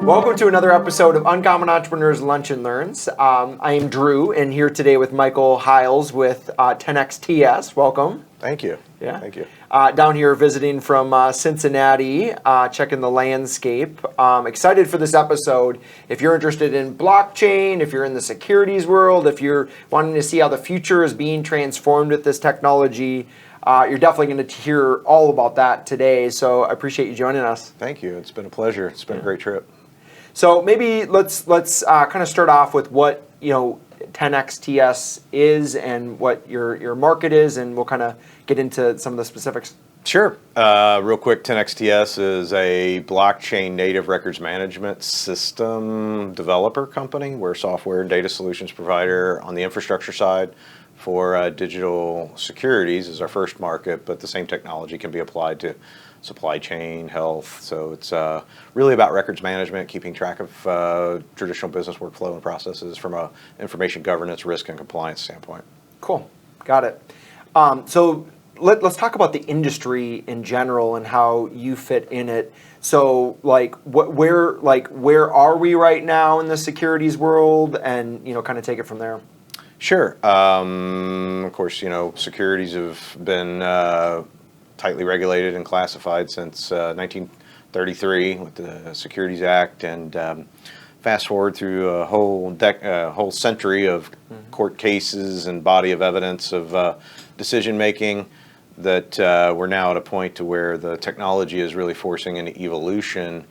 Welcome to another episode of Uncommon Entrepreneurs Lunch and Learns. I am Drew, and here today with Michael Hiles with 10XTS. Welcome. Thank you. Yeah. Thank you. Down here visiting from Cincinnati, checking the landscape. Excited for this episode. If you're interested in blockchain, if you're in the securities world, if you're wanting to see how the future is being transformed with this technology, you're definitely going to hear all about that today. So I appreciate you joining us. Thank you. It's been a pleasure. It's been a great trip. So maybe let's kind of start off with what 10XTS is and what your market is, and we'll kind of get into some of the specifics. Sure. Real quick, 10XTS is a blockchain native records management system developer company. We're a software and data solutions provider on the infrastructure side for digital securities is our first market, but the same technology can be applied to supply chain, health. So it's really about records management, keeping track of traditional business workflow and processes from a information governance, risk, and compliance standpoint. Cool. Got it. So let's talk about the industry in general and how you fit in it. So where are we right now in the securities world, and kind of take it from there. Sure. Of course, securities have been tightly regulated and classified since 1933 with the Securities Act, and fast forward through a whole century of court cases and body of evidence of decision making, that we're now at a point to where the technology is really forcing an evolution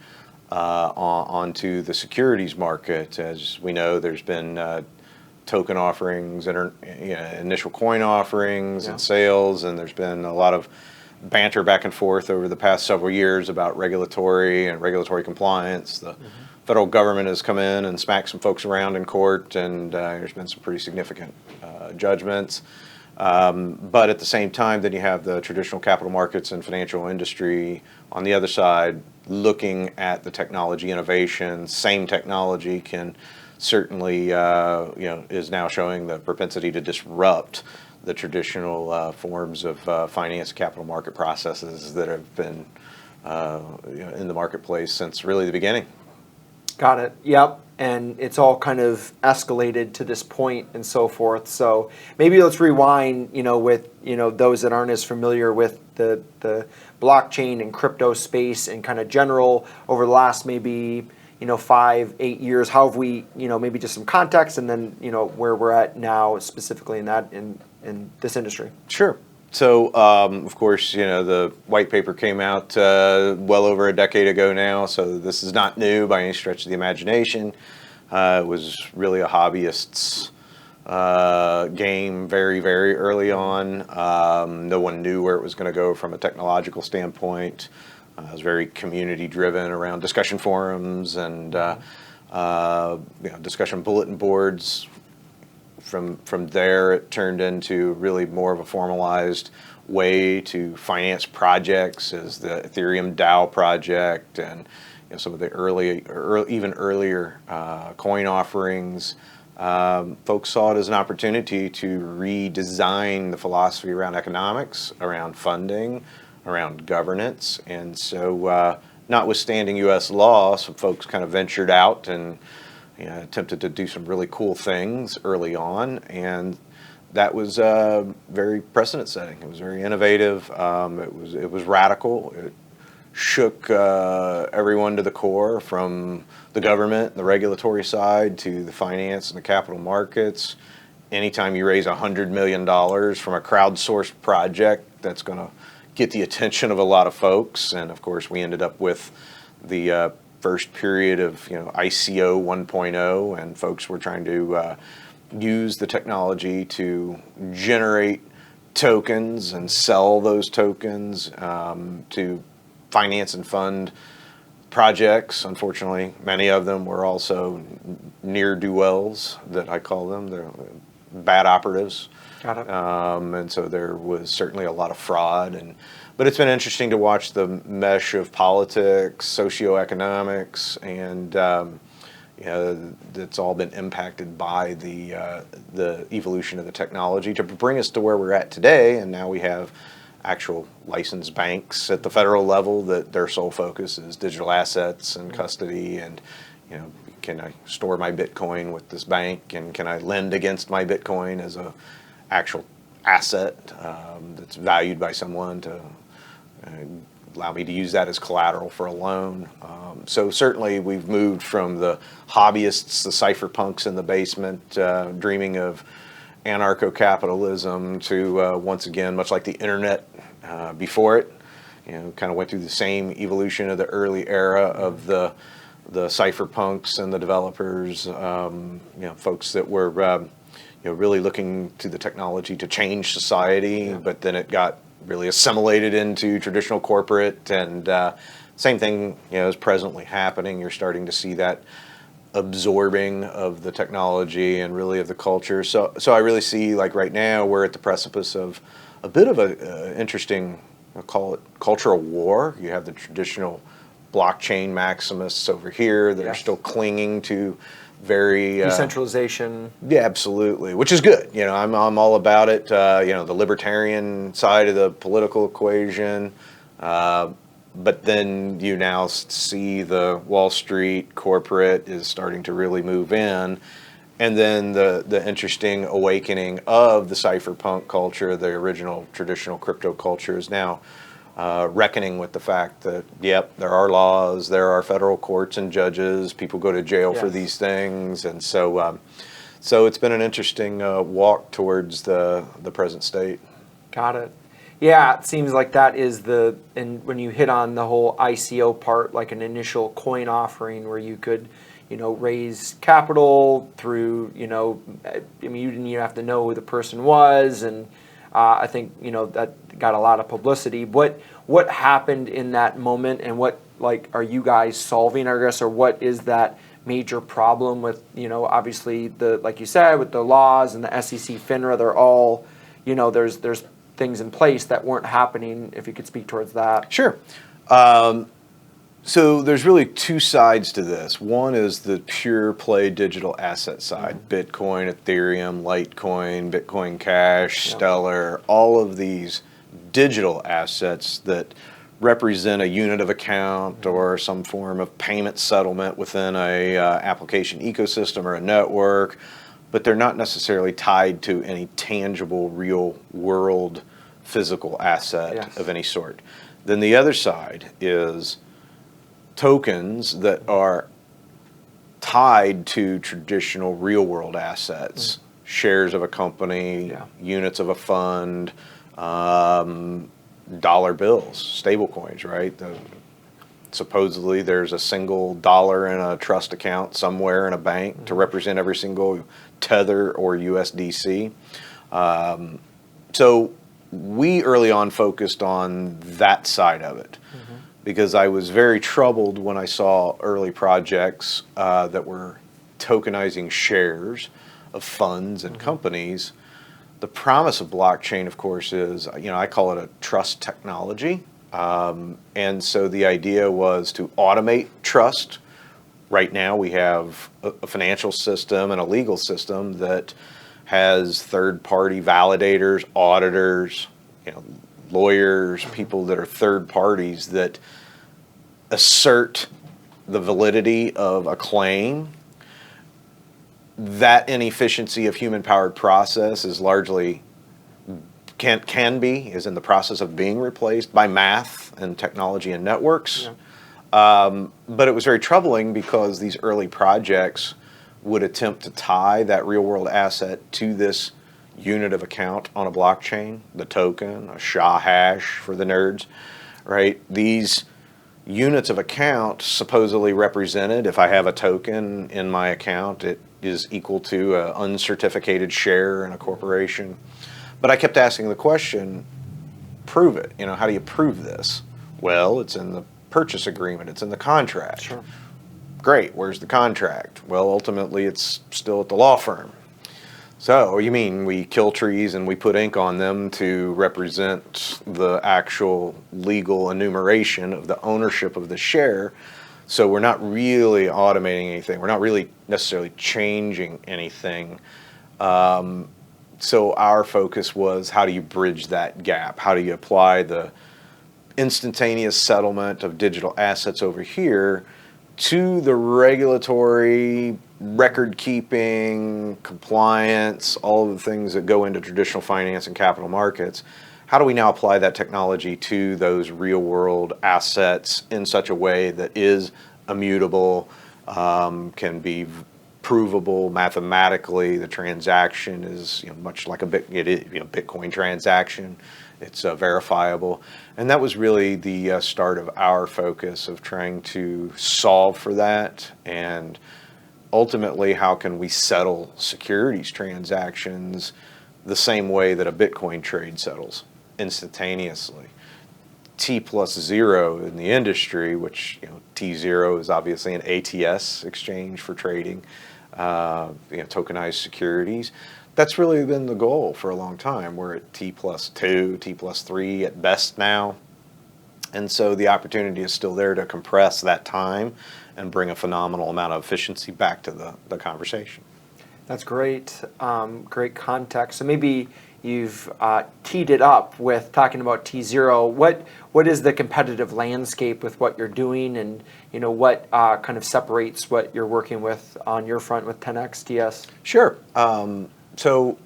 onto the securities market. As we know, there's been token offerings, initial coin offerings and sales, and there's been a lot of banter back and forth over the past several years about regulatory compliance. The federal government has come in and smacked some folks around in court, and there's been some pretty significant judgments. But at the same time, then you have the traditional capital markets and financial industry on the other side looking at the technology innovation. Same technology can certainly is now showing the propensity to disrupt the traditional forms of finance capital market processes that have been in the marketplace since really the beginning. Got it. Yep. And it's all kind of escalated to this point and so forth. So maybe let's rewind, with those that aren't as familiar with the blockchain and crypto space and kind of general over the last maybe 5-8 years. How have we, maybe just some context, and then where we're at now specifically in this industry. Sure. So, of course, the white paper came out well over a decade ago now, so this is not new by any stretch of the imagination. It was really a hobbyist's game very, very early on. No one knew where it was going to go from a technological standpoint. It was very community-driven around discussion forums and discussion bulletin boards. From there, it turned into really more of a formalized way to finance projects, as the Ethereum DAO project and some of the even earlier coin offerings. Folks saw it as an opportunity to redesign the philosophy around economics, around funding, around governance. And so notwithstanding U.S. law, some folks kind of ventured out and attempted to do some really cool things early on, and that was very precedent setting. It was very innovative. It was radical. It shook everyone to the core, from the government and the regulatory side to the finance and the capital markets. Anytime you raise $100 million from a crowdsourced project, that's going to get the attention of a lot of folks. And of course, we ended up with the first period of ICO 1.0, and folks were trying to use the technology to generate tokens and sell those tokens to finance and fund projects. Unfortunately, many of them were also ne'er-do-wells, that I call them. They're bad operatives. Got it. And so there was certainly a lot of fraud. But it's been interesting to watch the mesh of politics, socioeconomics, and that's all been impacted by the evolution of the technology to bring us to where we're at today. And now we have actual licensed banks at the federal level that their sole focus is digital assets and custody, and can I store my Bitcoin with this bank, and can I lend against my Bitcoin as a actual asset that's valued by someone to allow me to use that as collateral for a loan. So certainly we've moved from the hobbyists, the cypherpunks in the basement, dreaming of anarcho-capitalism to once again, much like the internet before it, kind of went through the same evolution of the early era of the cypherpunks and the developers, folks that were really looking to the technology to change society, but then it got really assimilated into traditional corporate, and same thing is presently happening. You're starting to see that absorbing of the technology and really of the culture. So I really see, like right now, we're at the precipice of a bit of a interesting, I'll call it cultural war. You have the traditional blockchain maximists over here that are still clinging to very decentralization. Yeah, absolutely, which is good. I'm all about it. The libertarian side of the political equation. But then you now see the Wall Street corporate is starting to really move in. And then the interesting awakening of the cypherpunk culture, the original traditional crypto culture, is now reckoning with the fact that, there are laws, there are federal courts and judges, people go to jail for these things. And so it's been an interesting walk towards the present state. Got it. Yeah, it seems like that is and when you hit on the whole ICO part, like an initial coin offering where you could, raise capital through, you didn't even have to know who the person was, and I think, that got a lot of publicity. What happened in that moment, and what, are you guys solving, I guess, or what is that major problem with, obviously like you said, with the laws and the SEC, FINRA, they're all, there's things in place that weren't happening, if you could speak towards that. Sure. So there's really two sides to this. One is the pure play digital asset side, Bitcoin, Ethereum, Litecoin, Bitcoin Cash, Stellar, all of these digital assets that represent a unit of account or some form of payment settlement within a application ecosystem or a network, but they're not necessarily tied to any tangible, real world physical asset of any sort. Then the other side is tokens that are tied to traditional real world assets, shares of a company, units of a fund, dollar bills, stable coins, right? Supposedly there's a single dollar in a trust account somewhere in a bank to represent every single Tether or USDC. So we early on focused on that side of it because I was very troubled when I saw early projects that were tokenizing shares of funds and companies. The promise of blockchain, of course, is, I call it a trust technology. And so the idea was to automate trust. Right now we have a financial system and a legal system that has third-party validators, auditors, lawyers, people that are third parties that assert the validity of a claim. That inefficiency of human-powered process is largely is in the process of being replaced by math and technology and networks. But it was very troubling because these early projects would attempt to tie that real-world asset to this unit of account on a blockchain, the token, a SHA hash for the nerds, right? These units of account supposedly represented, if I have a token in my account, it is equal to an uncertificated share in a corporation. But I kept asking the question, prove it. How do you prove this? Well, it's in the purchase agreement. It's in the contract. Sure. Great. Where's the contract? Well, ultimately, it's still at the law firm. So, you mean we kill trees and we put ink on them to represent the actual legal enumeration of the ownership of the share? So we're not really automating anything. We're not really necessarily changing anything. So our focus was, how do you bridge that gap? How do you apply the instantaneous settlement of digital assets over here to the regulatory, record keeping, compliance, all of the things that go into traditional finance and capital markets? How do we now apply that technology to those real world assets in such a way that is immutable, can be provable mathematically? The transaction is, much like Bitcoin transaction. It's verifiable, and that was really the start of our focus of trying to solve for that. And ultimately, how can we settle securities transactions the same way that a Bitcoin trade settles, instantaneously? T+0 in the industry, which T0 is obviously an ATS exchange for trading, tokenized securities. That's really been the goal for a long time. We're at T+2, T+3 at best now. And so the opportunity is still there to compress that time and bring a phenomenal amount of efficiency back to the conversation. That's great. Great context. So maybe you've teed it up with talking about T0. What is the competitive landscape with what you're doing, and what kind of separates what you're working with on your front with 10xTS? Sure. So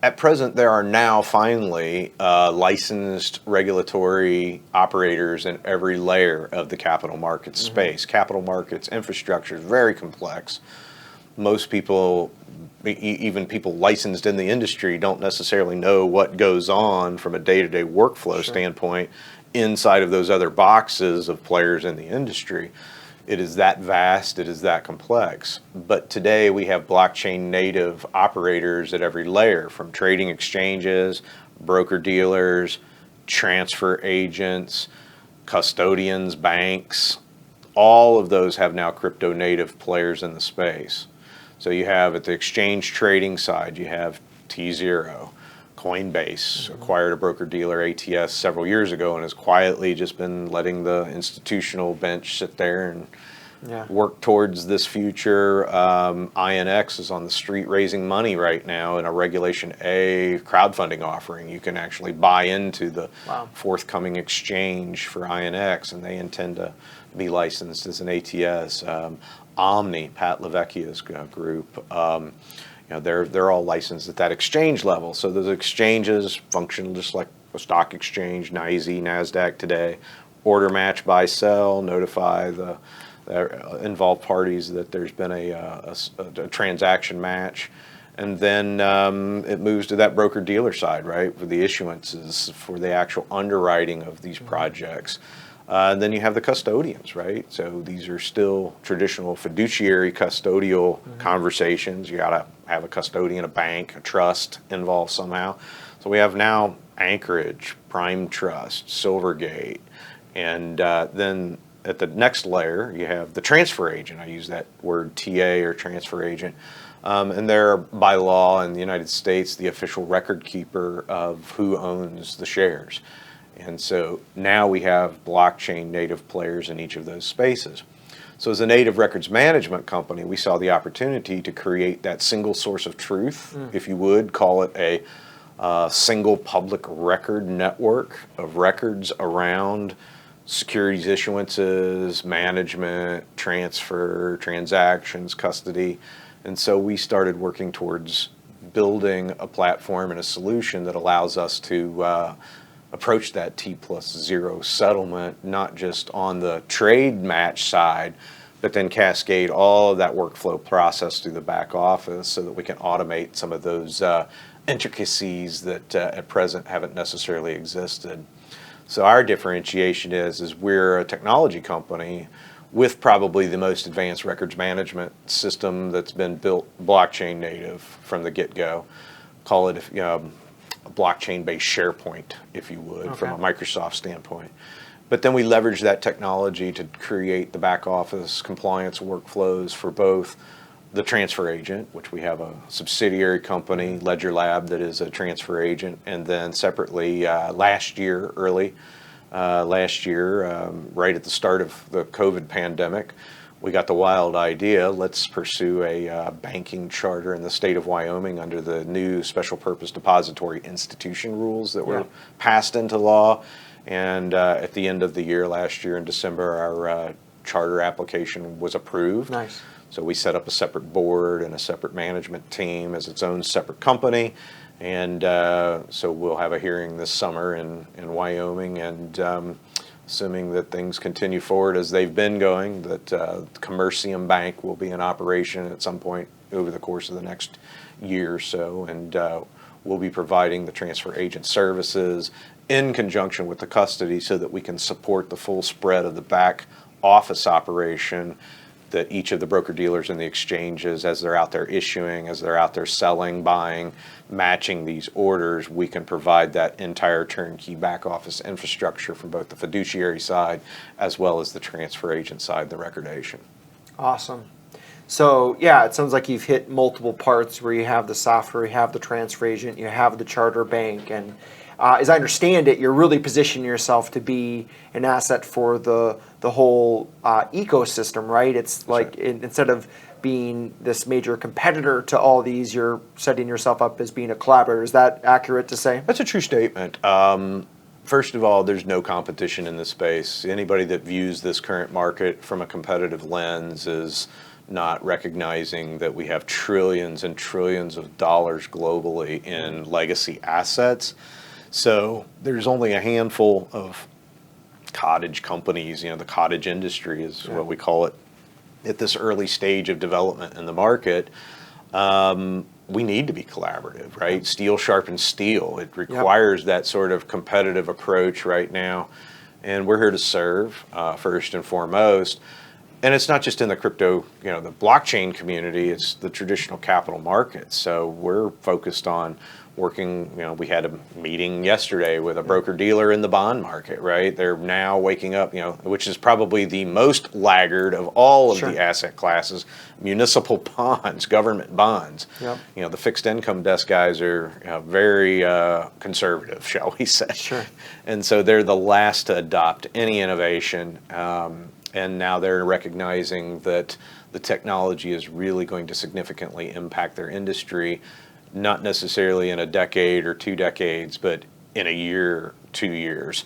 at present, there are now finally licensed regulatory operators in every layer of the capital markets space. Capital markets infrastructure is very complex. Most people, even people licensed in the industry, don't necessarily know what goes on from a day-to-day workflow standpoint inside of those other boxes of players in the industry. It is that vast, it is that complex. But today we have blockchain native operators at every layer, from trading exchanges, broker-dealers, transfer agents, custodians, banks. All of those have now crypto native players in the space. So you have, at the exchange trading side, you have T0. Coinbase acquired a broker-dealer ATS several years ago and has quietly just been letting the institutional bench sit there and work towards this future. INX is on the street raising money right now in a Regulation A crowdfunding offering. You can actually buy into the forthcoming exchange for INX, and they intend to be licensed as an ATS. Omni, Pat Lavecchia's group, they're all licensed at that exchange level. So those exchanges function just like a stock exchange, NYSE, NASDAQ today. Order, match, buy, sell, notify the involved parties that there's been a transaction match. And then it moves to that broker-dealer side, right, for the issuances, for the actual underwriting of these projects. And then you have the custodians, right? So these are still traditional fiduciary custodial conversations. You got to have a custodian, a bank, a trust involved somehow. So we have now Anchorage, Prime Trust, Silvergate, and then at the next layer you have the transfer agent. I use that word TA, or transfer agent. And they're, by law in the United States, the official record keeper of who owns the shares. And so now we have blockchain native players in each of those spaces. So as a native records management company, we saw the opportunity to create that single source of truth, if you would call it a single public record network of records around securities issuances, management, transfer, transactions, custody. And so we started working towards building a platform and a solution that allows us to approach that T+0 settlement, not just on the trade match side, but then cascade all of that workflow process through the back office so that we can automate some of those intricacies that at present haven't necessarily existed. So our differentiation is we're a technology company with probably the most advanced records management system that's been built blockchain native from the get-go. Call it a blockchain-based SharePoint, if you would, from a Microsoft standpoint. But then we leverage that technology to create the back office compliance workflows for both the transfer agent, which we have a subsidiary company, Ledger Lab, that is a transfer agent, and then separately last year, right at the start of the COVID pandemic, we got the wild idea, let's pursue a banking charter in the state of Wyoming under the new special purpose depository institution rules that were passed into law. And at the end of the year, last year in December, our charter application was approved. Nice. So we set up a separate board and a separate management team as its own separate company. And so we'll have a hearing this summer in Wyoming, and assuming that things continue forward as they've been going, that Commercium Bank will be in operation at some point over the course of the next year or so, and we'll be providing the transfer agent services in conjunction with the custody so that we can support the full spread of the back office operation that each of the broker-dealers and the exchanges, as they're out there issuing, as they're out there selling, buying, matching these orders, we can provide that entire turnkey back-office infrastructure from both the fiduciary side as well as the transfer agent side, the recordation. Awesome. So, yeah, it sounds like you've hit multiple parts where you have the software, you have the transfer agent, you have the charter bank, and as I understand it, you're really positioning yourself to be an asset for the whole ecosystem, right? It's like instead of being this major competitor to all these, you're setting yourself up as being a collaborator. Is that accurate to say? That's a true statement. First of all, there's no competition in this space. Anybody that views this current market from a competitive lens is not recognizing that we have trillions and trillions of dollars globally in legacy assets. So there's only a handful of cottage companies, the cottage industry is what we call it, at this early stage of development in the market. We need to be collaborative, right? Steel sharpens steel. It requires that sort of competitive approach right now. And we're here to serve, first and foremost. And it's not just in the crypto, the blockchain community, it's the traditional capital markets. So we're focused on working, we had a meeting yesterday with a broker-dealer in the bond market, right? They're now waking up, which is probably the most laggard of all of the asset classes, municipal bonds, government bonds. The fixed income desk guys are very conservative, shall we say. And so they're the last to adopt any innovation. And now they're recognizing that the technology is really going to significantly impact their industry, not necessarily in a decade or 2 decades, but in a year, 2 years.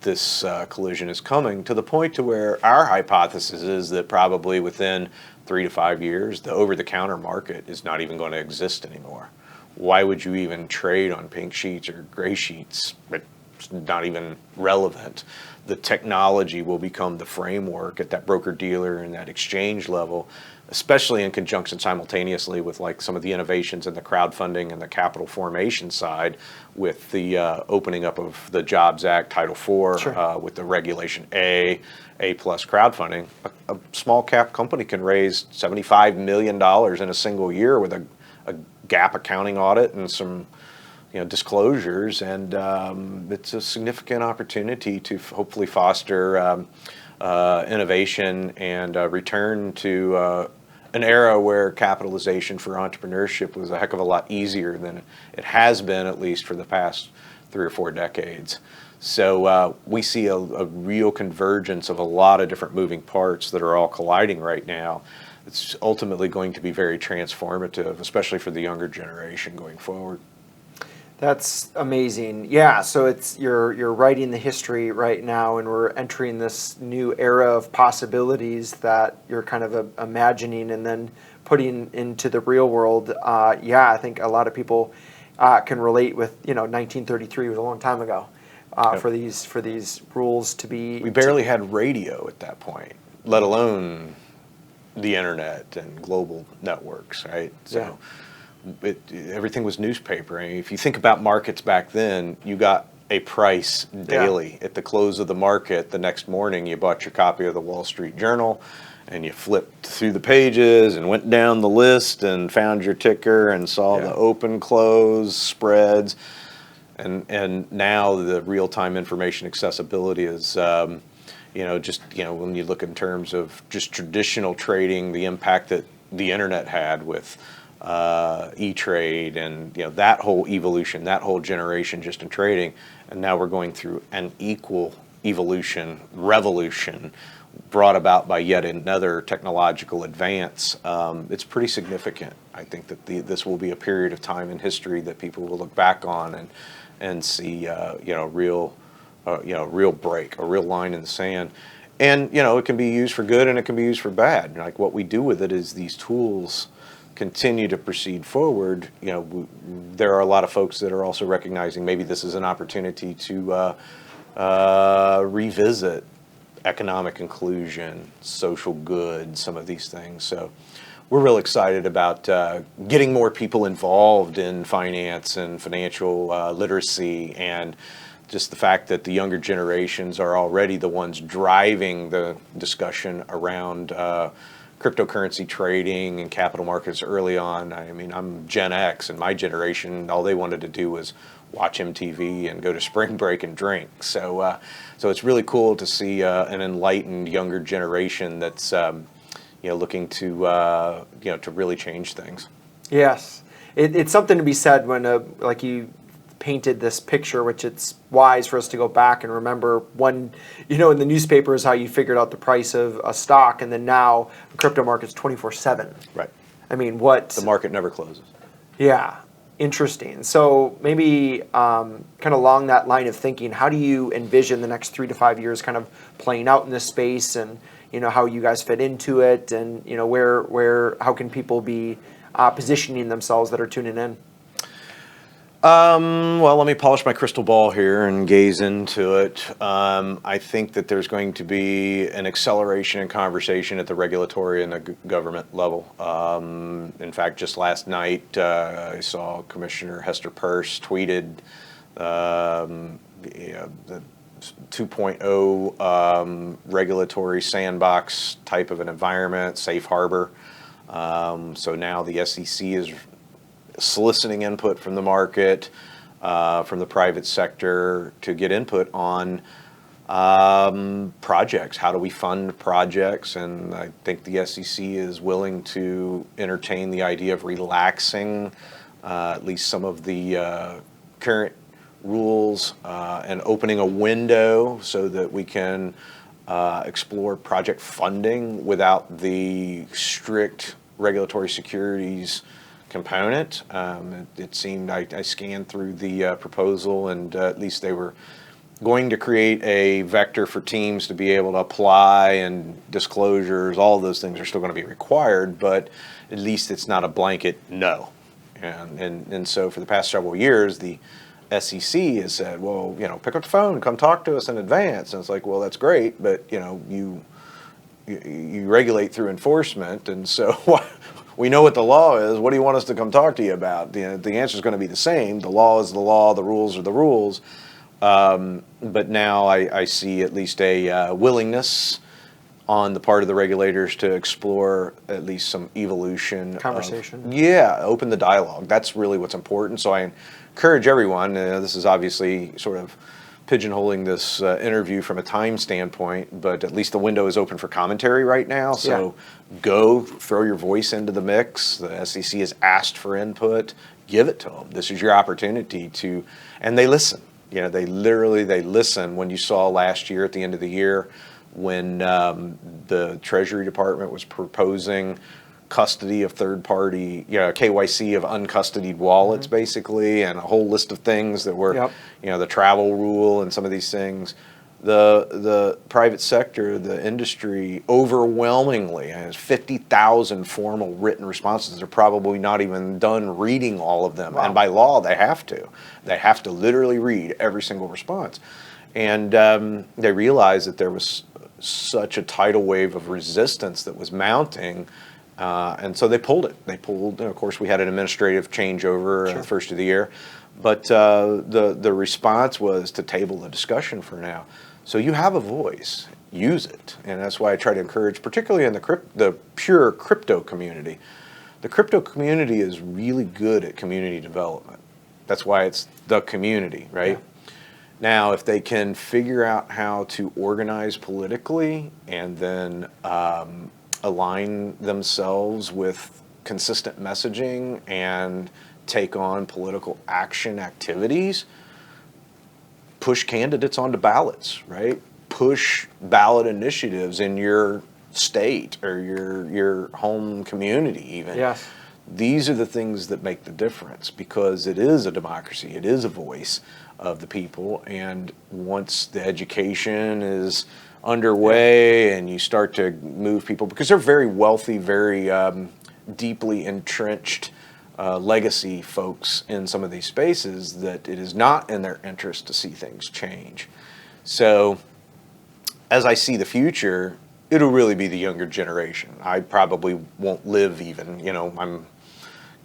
This collision is coming to the point to where our hypothesis is that probably within 3 to 5 years, the over-the-counter market is not even going to exist anymore. Why would you even trade on pink sheets or gray sheets? It's not even relevant. The technology will become the framework at that broker-dealer and that exchange level, especially in conjunction simultaneously with like some of the innovations in the crowdfunding and the capital formation side, with the opening up of the Jobs Act, Title IV, with the Regulation A plus crowdfunding. A small cap company can raise $75 million in a single year with a gap accounting audit and some disclosures, and it's a significant opportunity to hopefully foster innovation and return to an era where capitalization for entrepreneurship was a heck of a lot easier than it has been, at least for the past 3 or 4 decades. So we see a real convergence of a lot of different moving parts that are all colliding right now. It's ultimately going to be very transformative, especially for the younger generation going forward. That's amazing. Yeah, so it's you're writing the history right now, and we're entering this new era of possibilities that you're kind of imagining and then putting into the real world. I think a lot of people can relate with 1933 was a long time ago for these rules to be. We barely had radio at that point, let alone the internet and global networks, right? So. Everything was newspaper. I mean, if you think about markets back then, you got a price daily. At the close of the market, the next morning, you bought your copy of the Wall Street Journal, and you flipped through the pages and went down the list and found your ticker and saw the open, close, spreads. And now the real-time information accessibility is, when you look in terms of just traditional trading, the impact that the internet had with E-Trade and that whole evolution, that whole generation just in trading, and now we're going through an equal revolution brought about by yet another technological advance, it's pretty significant. I think that this will be a period of time in history that people will look back on and see, real break, a real line in the sand. And, it can be used for good and it can be used for bad. Like what we do with it is these tools continue to proceed forward. There are a lot of folks that are also recognizing maybe this is an opportunity to revisit economic inclusion, social good, some of these things. So we're real excited about getting more people involved in finance and financial literacy, and just the fact that the younger generations are already the ones driving the discussion around cryptocurrency trading and capital markets early on. I mean, I'm Gen X, and my generation, all they wanted to do was watch MTV and go to spring break and drink. So it's really cool to see an enlightened younger generation that's looking to to really change things. Yes, it's something to be said when like you painted this picture, which it's wise for us to go back and remember when, in the newspapers how you figured out the price of a stock, and then now the crypto market's 24/7. Right. I mean, The market never closes. Yeah, interesting. So maybe kind of along that line of thinking, how do you envision the next 3 to 5 years kind of playing out in this space, and how you guys fit into it, and how can people be positioning themselves that are tuning in? Well, let me polish my crystal ball here and gaze into it. I think that there's going to be an acceleration in conversation at the regulatory and the government level. In fact, just last night, I saw Commissioner Hester Peirce tweeted the 2.0 regulatory sandbox type of an environment, safe harbor. So now the SEC is soliciting input from the market, from the private sector, to get input on projects. How do we fund projects? And I think the SEC is willing to entertain the idea of relaxing at least some of the current rules and opening a window so that we can explore project funding without the strict regulatory securities component. It seemed, I scanned through the proposal, and at least they were going to create a vector for teams to be able to apply, and disclosures, all of those things are still going to be required, but at least it's not a blanket no. And so for the past several years, the SEC has said, well, pick up the phone and come talk to us in advance. And it's like, well, that's great, but you regulate through enforcement, and so we know what the law is. What do you want us to come talk to you about? The answer is going to be the same. The law is the law. The rules are the rules. But now I see at least a willingness on the part of the regulators to explore at least some evolution. Conversation. Open the dialogue. That's really what's important. So I encourage everyone, this is obviously sort of pigeonholing this interview from a time standpoint, but at least the window is open for commentary right now. So go throw your voice into the mix. The SEC has asked for input. Give it to them. This is your opportunity to, and they listen. They listen. When you saw last year at the end of the year, when the Treasury Department was proposing custody of third-party, KYC of uncustodied wallets, basically, and a whole list of things that were, the travel rule and some of these things. The private sector, the industry, overwhelmingly has 50,000 formal written responses. They're probably not even done reading all of them. Wow. And by law, they have to. They have to literally read every single response. And they realized that there was such a tidal wave of resistance that was mounting. And so they pulled it. Of course, we had an administrative changeover the first of the year, but the response was to table the discussion for now. So you have a voice, use it, and that's why I try to encourage, particularly in the pure crypto community. The crypto community is really good at community development. That's why it's the community, right? Yeah. Now, if they can figure out how to organize politically and then align themselves with consistent messaging and take on political action activities, push candidates onto ballots, right? Push ballot initiatives in your state or your home community even. Yes. These are the things that make the difference, because it is a democracy. It is a voice of the people. And once the education is underway and you start to move people, because they're very wealthy, very deeply entrenched legacy folks in some of these spaces, that it is not in their interest to see things change. So as I see the future, it'll really be the younger generation. I probably won't live even, I'm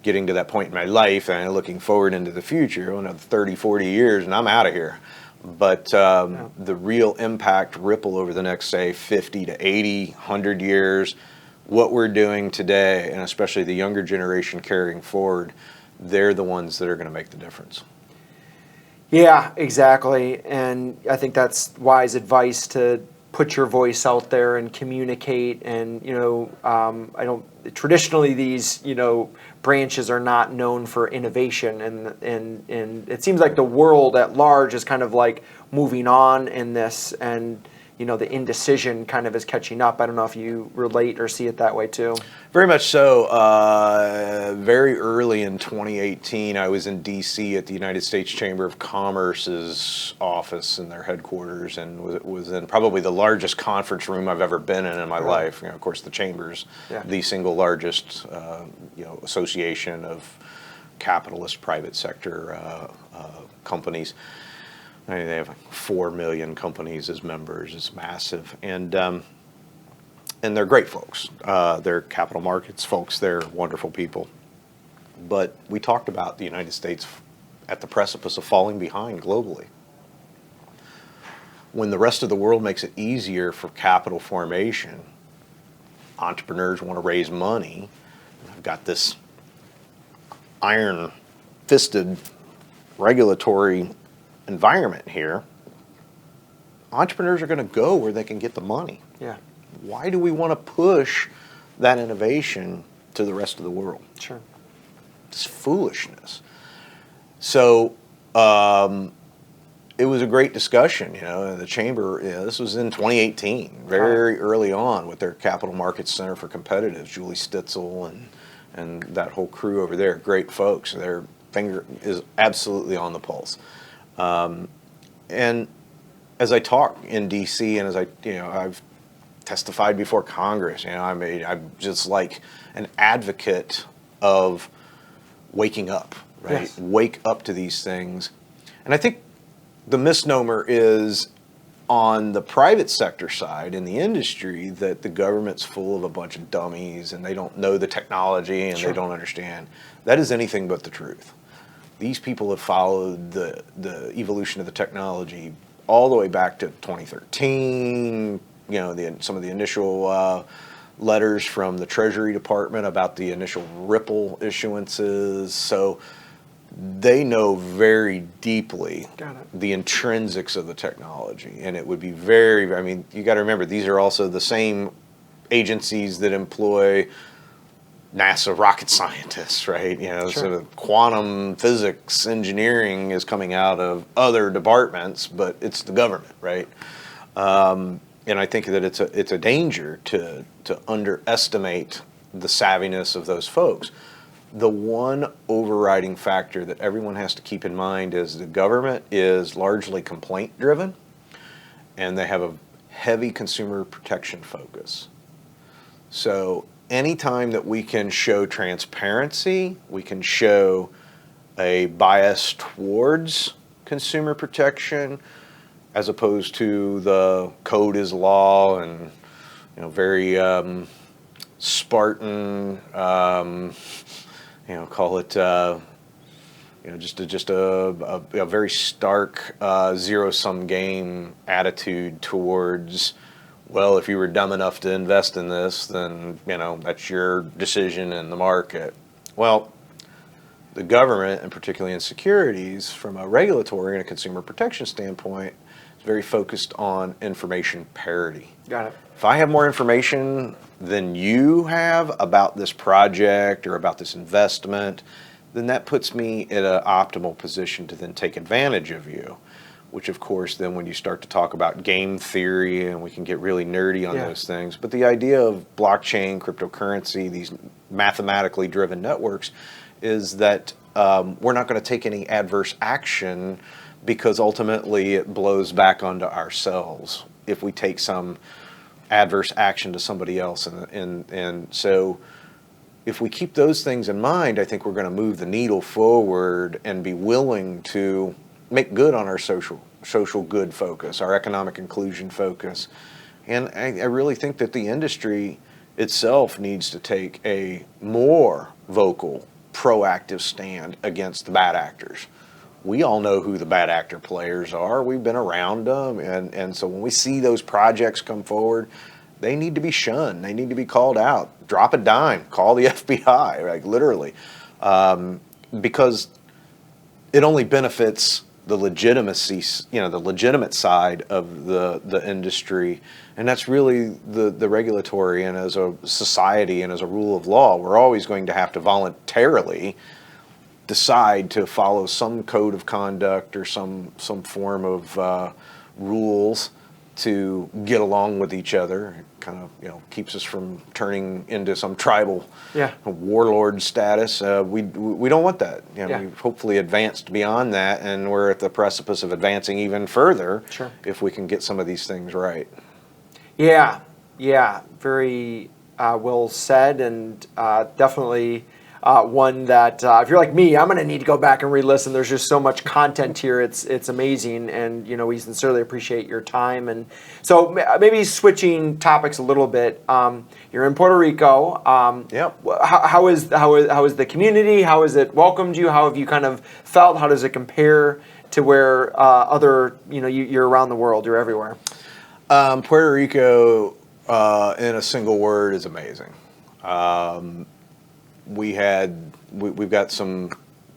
getting to that point in my life and looking forward into the future, another 30, 40 years, and I'm out of here. But the real impact ripple over the next, say, 50 to 80, 100 years, what we're doing today, and especially the younger generation carrying forward, they're the ones that are going to make the difference. Yeah, exactly. And I think that's wise advice, to put your voice out there and communicate. And, traditionally these, branches are not known for innovation. And it seems like the world at large is kind of like moving on in this, and, the indecision kind of is catching up. I don't know if you relate or see it that way too. Very much so. Very early in 2018, I was in D.C. at the United States Chamber of Commerce's office in their headquarters, and was in probably the largest conference room I've ever been in my life. Of course, the Chamber's the single largest association of capitalist private sector companies. I mean, they have like 4 million companies as members. It's massive. And they're great folks. They're capital markets folks. They're wonderful people. But we talked about the United States at the precipice of falling behind globally. When the rest of the world makes it easier for capital formation, entrepreneurs want to raise money. I've got this iron-fisted regulatory environment here. Entrepreneurs are going to go where they can get the money. Yeah. Why do we want to push that innovation to the rest of the world? Sure. It's foolishness. So it was a great discussion, in the chamber. This was in 2018, very early on, with their Capital Markets Center for Competitives, Julie Stitzel and that whole crew over there. Great folks. Their finger is absolutely on the pulse. And as I talk in D.C. and as I've testified before Congress, I'm just like an advocate of waking up, right? Yes. Wake up to these things. And I think the misnomer is on the private sector side in the industry that the government's full of a bunch of dummies and they don't know the technology and they don't understand. That is anything but the truth. These people have followed the evolution of the technology all the way back to 2013, some of the initial letters from the Treasury Department about the initial Ripple issuances. So they know very deeply the intrinsics of the technology. And it would be you got to remember, these are also the same agencies that employ NASA rocket scientists, right? So quantum physics engineering is coming out of other departments, but it's the government, right? And I think that it's a danger to underestimate the savviness of those folks. The one overriding factor that everyone has to keep in mind is the government is largely complaint driven, and they have a heavy consumer protection focus. So anytime that we can show transparency, we can show a bias towards consumer protection, as opposed to the code is law and very Spartan, call it just a very stark zero-sum game attitude towards, well, if you were dumb enough to invest in this, then, that's your decision in the market. Well, the government, and particularly in securities, from a regulatory and a consumer protection standpoint, is very focused on information parity. Got it. If I have more information than you have about this project or about this investment, then that puts me in an optimal position to then take advantage of you. which of course then when you start to talk about game theory, and we can get really nerdy on those things, but the idea of blockchain, cryptocurrency, these mathematically driven networks, is that we're not going to take any adverse action, because ultimately it blows back onto ourselves if we take some adverse action to somebody else. And so if we keep those things in mind, I think we're going to move the needle forward and be willing to make good on our social good focus, our economic inclusion focus. And I really think that the industry itself needs to take a more vocal, proactive stand against the bad actors. We all know who the bad actor players are. We've been around them. And so when we see those projects come forward, they need to be shunned. They need to be called out. Drop a dime. Call the FBI, like literally. Because it only benefits the legitimacy, the legitimate side of the industry. And that's really the regulatory, and as a society and as a rule of law, we're always going to have to voluntarily decide to follow some code of conduct or some form of rules to get along with each other. It kind of keeps us from turning into some tribal warlord status. We don't want that. We've hopefully advanced beyond that, and we're at the precipice of advancing even further if we can get some of these things right. Yeah, very well said, and definitely one that if you're like me, I'm going to need to go back and re-listen. There's just so much content here. It's amazing, and we sincerely appreciate your time. And so maybe switching topics a little bit. You're in Puerto Rico. How is the community? How has it welcomed you? How have you kind of felt? How does it compare to where other you're around the world? You're everywhere. Puerto Rico, in a single word, is amazing. We've got some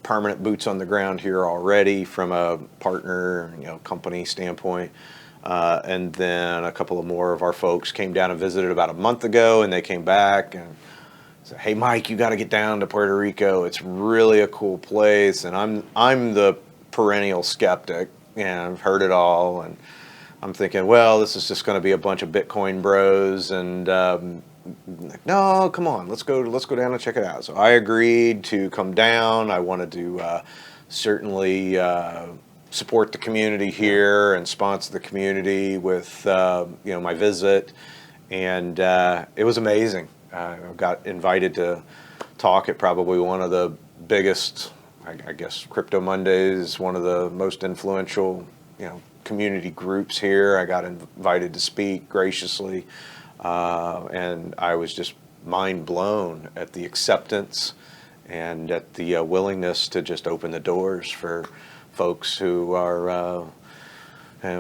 permanent boots on the ground here already from a partner, company standpoint, and then a couple of more of our folks came down and visited about a month ago, and they came back and said, "Hey, Mike, you got to get down to Puerto Rico. It's really a cool place." And I'm the perennial skeptic, and I've heard it all, and I'm thinking, well, this is just going to be a bunch of Bitcoin bros, and no, come on, let's go down and check it out. So I agreed to come down. I wanted to certainly support the community here and sponsor the community with my visit, and it was amazing. I got invited to talk at probably one of the biggest, I guess, Crypto Mondays, one of the most influential, community groups here. I got invited to speak graciously. And I was just mind blown at the acceptance and at the willingness to just open the doors for folks who are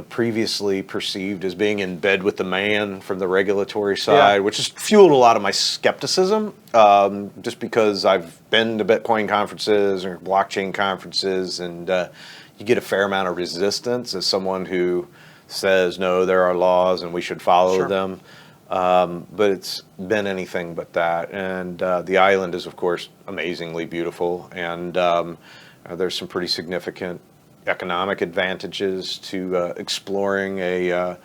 previously perceived as being in bed with the man from the regulatory side, which has fueled a lot of my skepticism, just because I've been to Bitcoin conferences or blockchain conferences, and you get a fair amount of resistance as someone who says, no, there are laws and we should follow them. But it's been anything but that. And the island is, of course, amazingly beautiful. And there's some pretty significant economic advantages to exploring a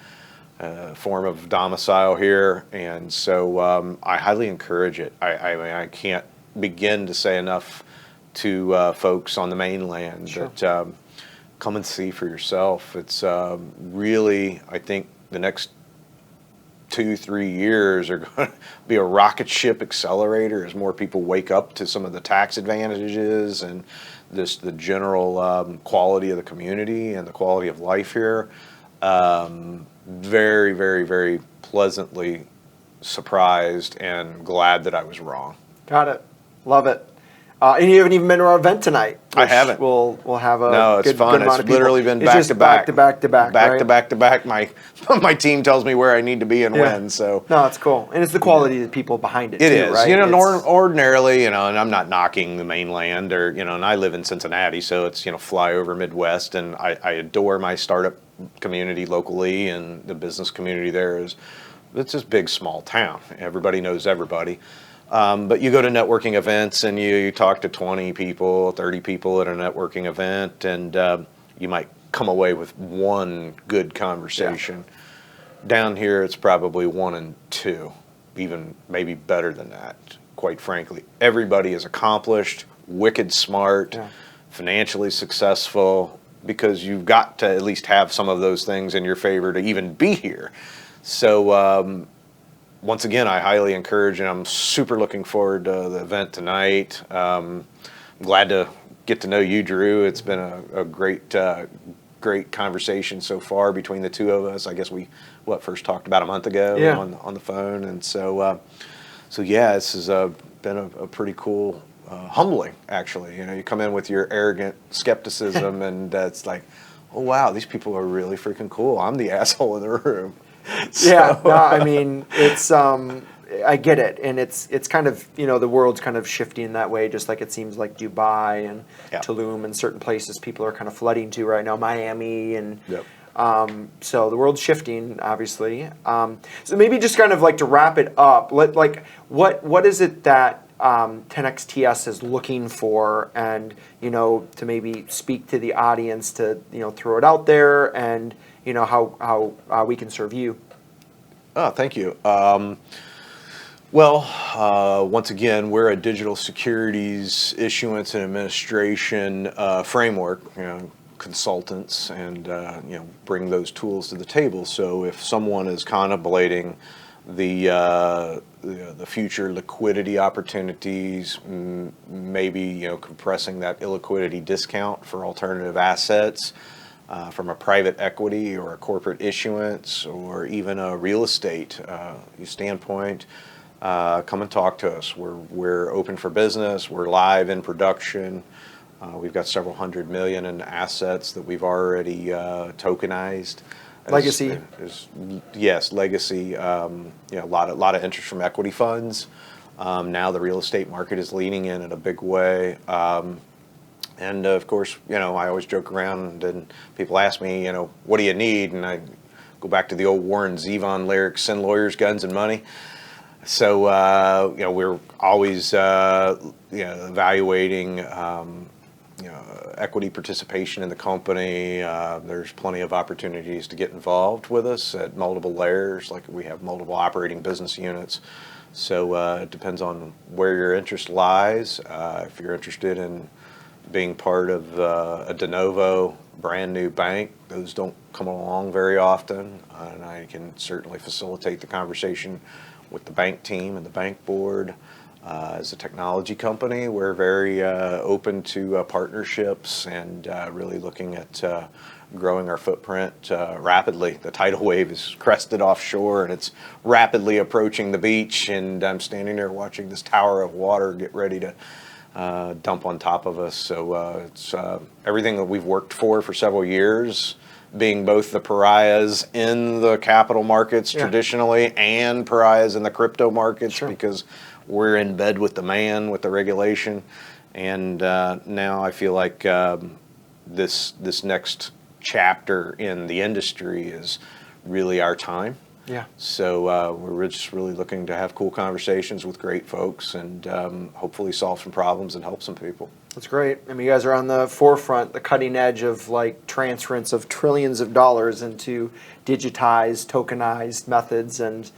form of domicile here. And so I highly encourage it. I can't begin to say enough to folks on the mainland that come and see for yourself. It's really, I think, the next 2-3 years are going to be a rocket ship accelerator as more people wake up to some of the tax advantages and the general quality of the community and the quality of life here. Very, very, very pleasantly surprised and glad that I was wrong. Got it. Love it. And you haven't even been to our event tonight. I haven't. We'll have a it's good fun. amount It's of people. literally been It's back just to back. back to back. Back to back. My team tells me where I need to be and when. So no, it's cool, and it's the quality of the people behind it. It too, is. right? Ordinarily, and I'm not knocking the mainland, or and I live in Cincinnati, so it's flyover Midwest, and I adore my startup community locally, and the business community there is. It's this big small town. Everybody knows everybody. But you go to networking events and you talk to 20 people, 30 people at a networking event, and you might come away with one good conversation. Down here, it's probably 1 and 2, even maybe better than that, quite frankly. Everybody is accomplished, wicked smart, financially successful, because you've got to at least have some of those things in your favor to even be here. So once again, I highly encourage, and I'm super looking forward to the event tonight. I'm glad to get to know you, Drew. It's been a great great conversation so far between the two of us. I guess we first talked about a month ago on the phone, and so yeah, this has been a pretty cool, humbling actually. You know, you come in with your arrogant skepticism, and it's like, oh wow, these people are really freaking cool. I'm the asshole in the room. Yeah, no, I mean, it's I get it, and it's kind of, you know, the world's kind of shifting that way, just like it seems like Dubai and Tulum and certain places people are kind of flooding to right now, Miami, and so the world's shifting, obviously. So maybe just kind of like to wrap it up, what is it that 10XTS is looking for, and, you know, to maybe speak to the audience, to, you know, throw it out there, and, you know, how we can serve you. Oh, thank you. Well, once again, we're a digital securities issuance and administration framework, you know, consultants, and you know, bring those tools to the table. So if someone is contemplating the future liquidity opportunities, maybe, you know, compressing that illiquidity discount for alternative assets, from a private equity or a corporate issuance, or even a real estate standpoint, come and talk to us. We're open for business. We're live in production. We've got several $100 million in assets that we've already tokenized. Legacy. Yes, legacy. You know, a lot of interest from equity funds. Now the real estate market is leaning in a big way. And of course, you know, I always joke around, and people ask me, you know, what do you need? And I go back to the old Warren Zevon lyric, send lawyers, guns, and money. So, you know, we're always, you know, evaluating, you know, equity participation in the company. There's plenty of opportunities to get involved with us at multiple layers, like we have multiple operating business units. So it depends on where your interest lies. If you're interested in being part of a de novo brand new bank, those don't come along very often, and I can certainly facilitate the conversation with the bank team and the bank board. As a technology company, we're very open to partnerships, and really looking at growing our footprint rapidly. The tidal wave is crested offshore, and it's rapidly approaching the beach, and I'm standing there watching this tower of water get ready to dump on top of us. So it's everything that we've worked for several years, being both the pariahs in the capital markets traditionally and pariahs in the crypto markets, because we're in bed with the man, with the regulation. And now I feel like this next chapter in the industry is really our time. Yeah. So we're just really looking to have cool conversations with great folks, and hopefully solve some problems and help some people. That's great. I mean, you guys are on the forefront, the cutting edge of like transference of trillions of dollars into digitized, tokenized methods, and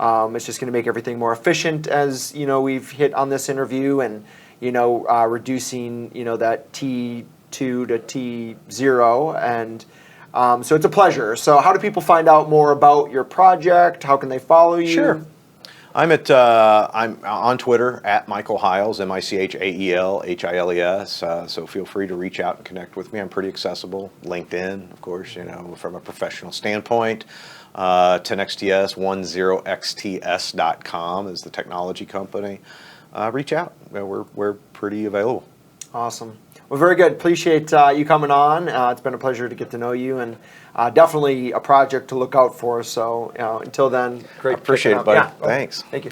it's just going to make everything more efficient, as you know we've hit on this interview, and you know reducing that T2 to T0, and so it's a pleasure. So how do people find out more about your project? How can they follow you? Sure. I'm on Twitter at Michael Hiles, MichaelHiles. So feel free to reach out and connect with me. I'm pretty accessible. LinkedIn, of course, you know, from a professional standpoint. 10XTS, 10xts.com is the technology company. Reach out. We're pretty available. Awesome. Well, very good. Appreciate you coming on. It's been a pleasure to get to know you, and definitely a project to look out for. So until then, great. Appreciate it, buddy. Yeah. Thanks. Thank you.